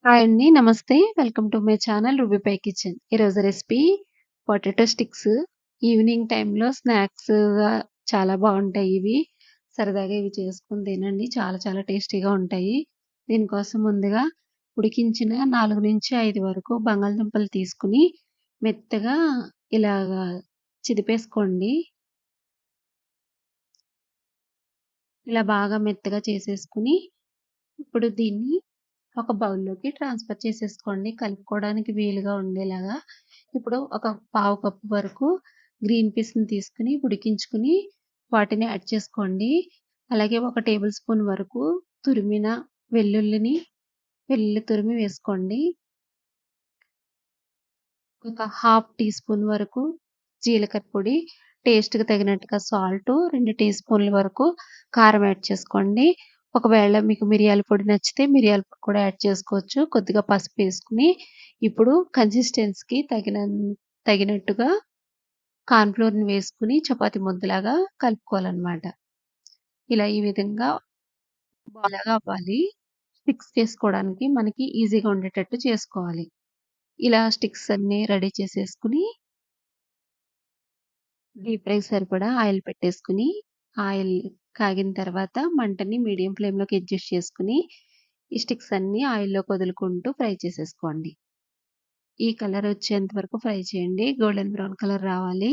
Hi అండి. నమస్తే. Welcome to my channel Ruby Pai kitchen. ఈరోజు రెసిపీ పొటాటో స్టిక్స్. ఈవినింగ్ టైమ్‌లో స్నాక్స్‌గా చాలా బావుంటాయి ఇవి. సరదాగా ఇవి చేసుకొని తినండి. చాలా చాలా టేస్టీగా ఉంటాయి. దీనికోసం ముందుగా ఉడికించిన 4-5 వరకు బంగాళదుంపలు తీసుకొని మెత్తగా ఇలాగా చిదిపేసుకోండి. ఇలా బాగా మెత్తగా చేసేసుకొని ఇప్పుడు దీన్ని ఒక బౌల్‌లోకి ట్రాన్స్‌ఫర్ చేసేసుకోండి. కలుపుకోవడానికి వీలుగా ఉండేలాగా. ఇప్పుడు ఒక పావు కప్పు వరకు గ్రీన్ పీస్‌ని తీసుకొని ఉడికించుకొని వాటిని యాడ్ చేసుకోండి. అలాగే ఒక టేబుల్ స్పూన్ వరకు తురిమిన వెల్లుల్లి తురిమి వేసుకోండి. ఒక హాఫ్ టీ స్పూన్ వరకు జీలకర్ర పొడి, టేస్ట్‌కి తగినట్టుగా సాల్టు, 2 టీ స్పూన్ల వరకు కారం యాడ్ చేసుకోండి. ఒకవేళ మీకు మిరియాల పొడి నచ్చితే మిరియాల పొడి కూడా యాడ్ చేసుకోవచ్చు. కొద్దిగా పసుపేసుకొని, ఇప్పుడు కన్సిస్టెన్సీకి తగినట్టుగా కార్న్ ఫ్లోర్‌ని వేసుకొని చపాతీ ముద్దలాగా కలుపుకోవాలనమాట. ఇలా ఈ విధంగా బాల్‌లాగా అవ్వాలి. స్టిక్స్ చేసుకోవడానికి మనకి ఈజీగా ఉండేటట్టు చేసుకోవాలి. ఇలా స్టిక్స్ అన్నీ రెడీ చేసేసుకొని డీప్ ఫ్రైకి సరిపడా ఆయిల్ పెట్టేసుకొని, ఆయిల్ కాగిన తర్వాత మంటని మీడియం ఫ్లేమ్‌లోకి అడ్జస్ట్ చేసుకొని, ఈ స్టిక్స్ అన్నీ ఆయిల్‌లోకి వదులుకుంటూ ఫ్రై చేసేసుకోండి. ఈ కలర్ వచ్చేంత వరకు ఫ్రై చేయండి. గోల్డెన్ బ్రౌన్ కలర్ రావాలి.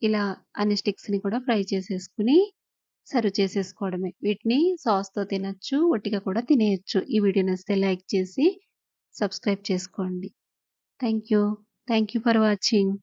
ఇలా అన్ని స్టిక్స్‌ని కూడా ఫ్రై చేసేసుకొని సర్వ్ చేసేసుకోవడమే. వీటిని సాస్‌తో తినొచ్చు, ఒట్టిగా కూడా తినేయొచ్చు. ఈ వీడియో నచ్చితే లైక్ చేసి సబ్స్క్రైబ్ చేసుకోండి. Thank you. Thank you for watching.